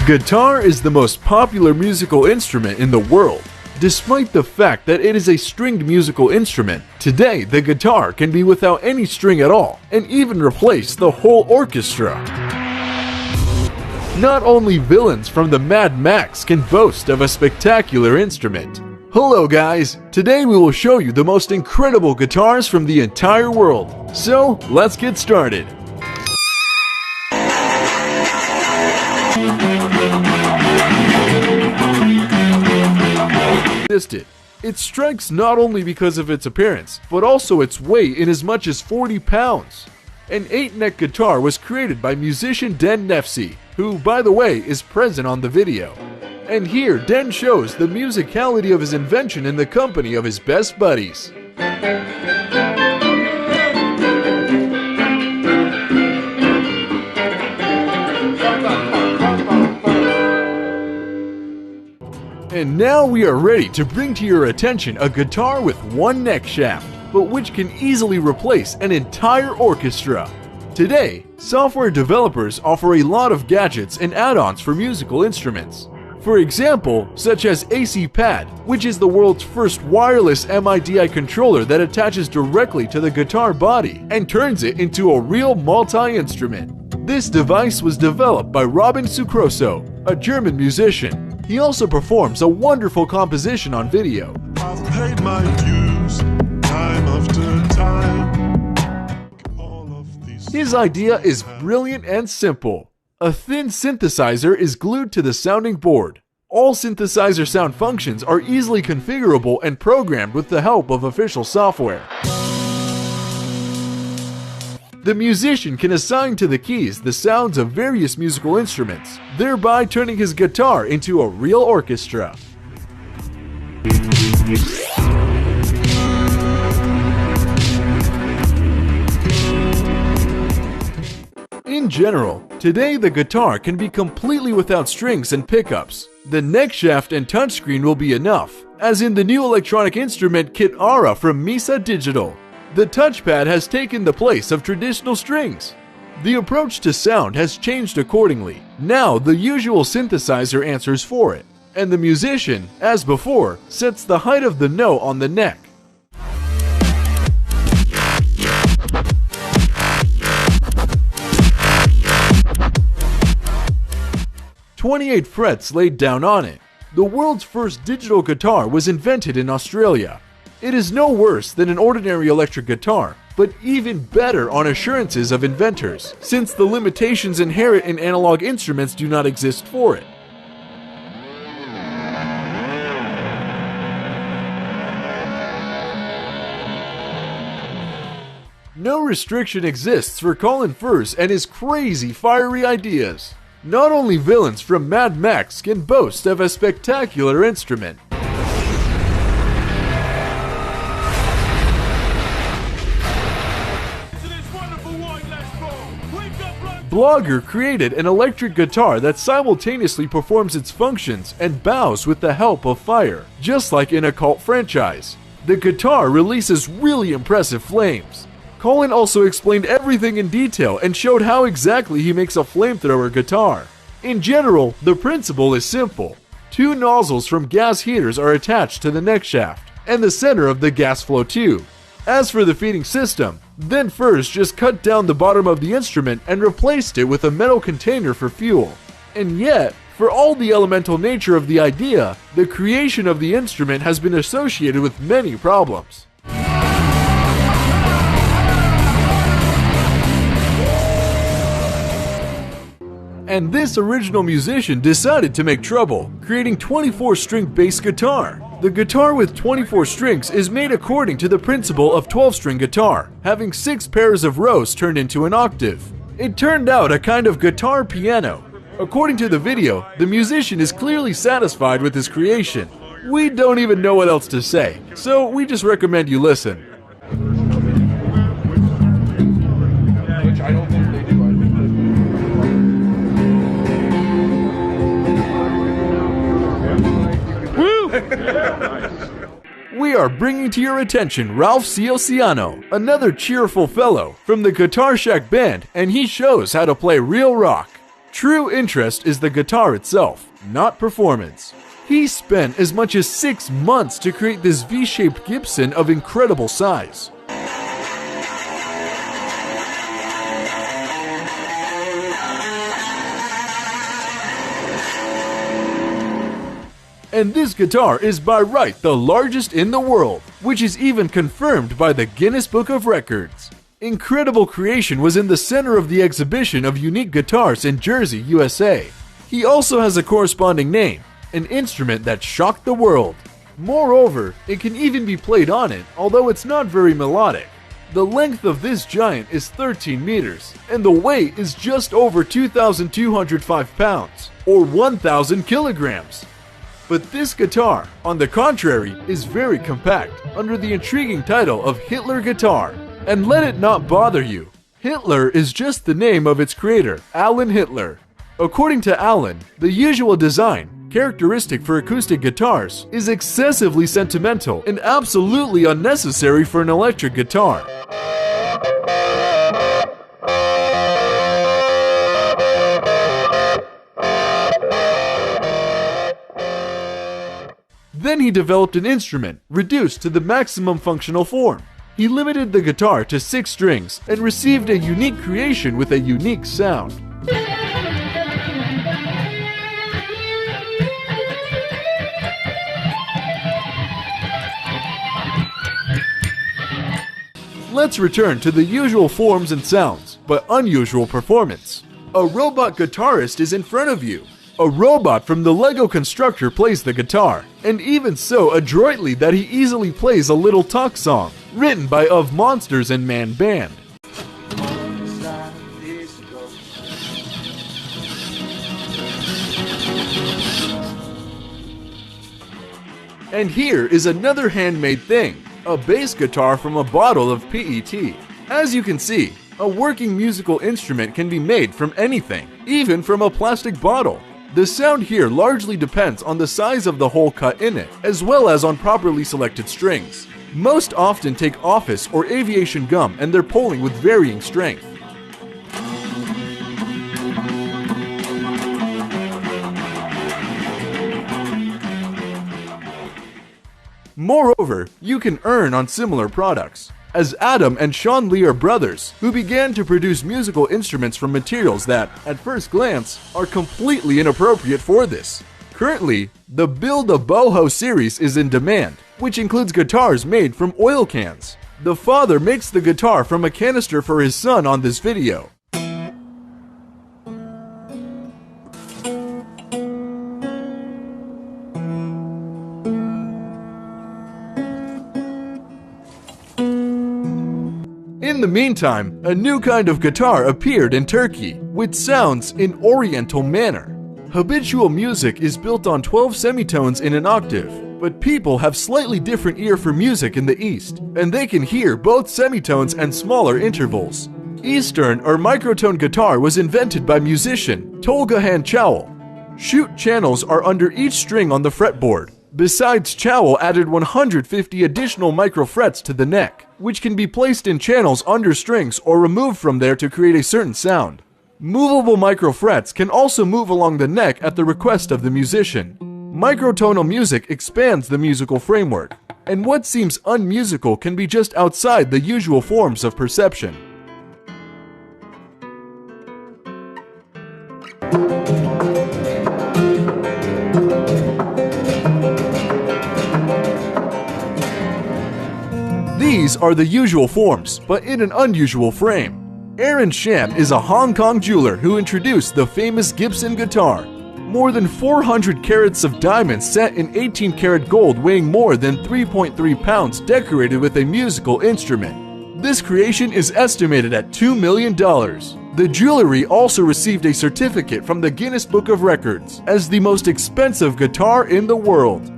Guitar is the most popular musical instrument in the world. Despite the fact that it is a stringed musical instrument, today the guitar can be without any string at all, and even replace the whole orchestra. Not only villains from the Mad Max can boast of a spectacular instrument. Hello guys, today we will show you the most incredible guitars from the entire world. So, let's get started. It strikes not only because of its appearance, but also its weight in as much as 40 pounds. An 8-neck guitar was created by musician Den Nefsi, who, by the way, is present on the video. And here, Den shows the musicality of his invention in the company of his best buddies. And now we are ready to bring to your attention a guitar with one neck shaft, but which can easily replace an entire orchestra. Today, software developers offer a lot of gadgets and add-ons for musical instruments. For example, such as AC Pad, which is the world's first wireless MIDI controller that attaches directly to the guitar body and turns it into a real multi-instrument. This device was developed by Robin Sucroso, a German musician. He also performs a wonderful composition on video. I've paid my dues, time after time. His idea is brilliant and simple. A thin synthesizer is glued to the sounding board. All synthesizer sound functions are easily configurable and programmed with the help of official software. The musician can assign to the keys the sounds of various musical instruments, thereby turning his guitar into a real orchestra. In general, today the guitar can be completely without strings and pickups. The neck shaft and touchscreen will be enough, as in the new electronic instrument kit Ara from Misa Digital. The touchpad has taken the place of traditional strings. The approach to sound has changed accordingly. Now the usual synthesizer answers for it, and the musician, as before, sets the height of the note on the neck. "28 frets laid down on it." The world's first digital guitar was invented in Australia. It is no worse than an ordinary electric guitar, but even better on assurances of inventors, since the limitations inherent in analog instruments do not exist for it. No restriction exists for Colin Firth and his crazy, fiery ideas. Not only villains from Mad Max can boast of a spectacular instrument. Blogger created an electric guitar that simultaneously performs its functions and bows with the help of fire, just like in a cult franchise. The guitar releases really impressive flames. Colin also explained everything in detail and showed how exactly he makes a flamethrower guitar. In general, the principle is simple. 2 nozzles from gas heaters are attached to the neck shaft, and the center of the gas flow tube. As for the feeding system, then first just cut down the bottom of the instrument and replaced it with a metal container for fuel. And yet, for all the elemental nature of the idea, the creation of the instrument has been associated with many problems. And this original musician decided to make trouble, creating 24-string bass guitar. The guitar with 24 strings is made according to the principle of 12-string guitar, having 6 pairs of rows turned into an octave. It turned out a kind of guitar piano. According to the video, the musician is clearly satisfied with his creation. We don't even know what else to say, so we just recommend you listen. Which I don't think they do. We are bringing to your attention Ralph Ciociano, another cheerful fellow from the Guitar Shack band, and he shows how to play real rock. True interest is the guitar itself, not performance. He spent as much as 6 months to create this V-shaped Gibson of incredible size. And this guitar is by right the largest in the world, which is even confirmed by the Guinness Book of Records. Incredible creation was in the center of the exhibition of unique guitars in Jersey, USA. He also has a corresponding name, an instrument that shocked the world. Moreover, it can even be played on it, although it's not very melodic. The length of this giant is 13 meters, and the weight is just over 2,205 pounds, or 1,000 kilograms. But this guitar, on the contrary, is very compact, under the intriguing title of Hitler guitar. And let it not bother you, Hitler is just the name of its creator, Alan Hitler. According to Alan, the usual design, characteristic for acoustic guitars, is excessively sentimental and absolutely unnecessary for an electric guitar. Then he developed an instrument, reduced to the maximum functional form. He limited the guitar to 6 strings and received a unique creation with a unique sound. Let's return to the usual forms and sounds, but unusual performance. A robot guitarist is in front of you. A robot from the Lego constructor plays the guitar, and even so adroitly that he easily plays a little talk song, written by Of Monsters and Man Band. And here is another handmade thing, a bass guitar from a bottle of PET. As you can see, a working musical instrument can be made from anything, even from a plastic bottle. The sound here largely depends on the size of the hole cut in it, as well as on properly selected strings. Most often take office or aviation gum and they're pulling with varying strength. Moreover, you can earn on similar products, as Adam and Sean Lee are brothers who began to produce musical instruments from materials that, at first glance, are completely inappropriate for this. Currently, the Build a Boho series is in demand, which includes guitars made from oil cans. The father makes the guitar from a canister for his son on this video. In the meantime, a new kind of guitar appeared in Turkey, with sounds in Oriental manner. Habitual music is built on 12 semitones in an octave, but people have slightly different ear for music in the East, and they can hear both semitones and smaller intervals. Eastern or microtone guitar was invented by musician Tolgahan Chowell. Shoot channels are under each string on the fretboard. Besides, Chowell added 150 additional microfrets to the neck, which can be placed in channels under strings or removed from there to create a certain sound. Movable microfrets can also move along the neck at the request of the musician. Microtonal music expands the musical framework, and what seems unmusical can be just outside the usual forms of perception. These are the usual forms, but in an unusual frame. Aaron Sham is a Hong Kong jeweler who introduced the famous Gibson guitar. More than 400 carats of diamonds set in 18-karat gold weighing more than 3.3 pounds decorated with a musical instrument. This creation is estimated at $2 million. The jewelry also received a certificate from the Guinness Book of Records as the most expensive guitar in the world.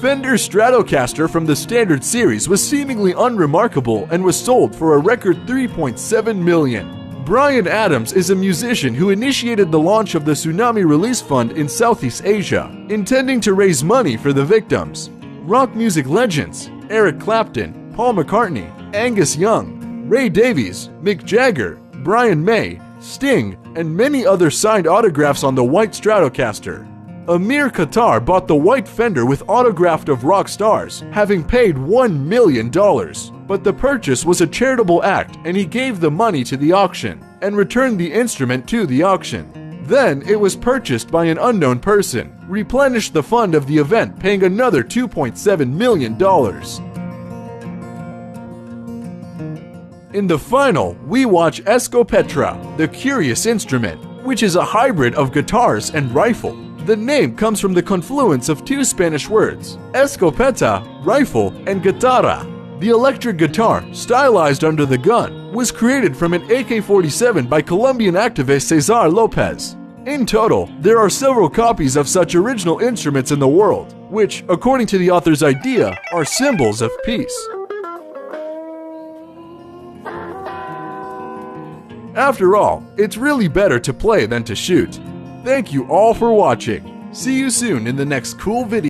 Fender Stratocaster from the Standard Series was seemingly unremarkable and was sold for a record $3.7 million. Brian Adams is a musician who initiated the launch of the Tsunami Release Fund in Southeast Asia, intending to raise money for the victims. Rock music legends Eric Clapton, Paul McCartney, Angus Young, Ray Davies, Mick Jagger, Brian May, Sting, and many others signed autographs on the white Stratocaster. Amir Khattar bought the white Fender with autograph of rock stars, having paid $1 million. But the purchase was a charitable act and he gave the money to the auction and returned the instrument to the auction. Then it was purchased by an unknown person, replenished the fund of the event, paying another $2.7 million. In the final, we watch Escopeta, the curious instrument, which is a hybrid of guitars and rifle. The name comes from the confluence of two Spanish words, escopeta, rifle, and guitarra. The electric guitar, stylized under the gun, was created from an AK-47 by Colombian activist Cesar Lopez. In total, there are several copies of such original instruments in the world, which, according to the author's idea, are symbols of peace. After all, it's really better to play than to shoot. Thank you all for watching. See you soon in the next cool video.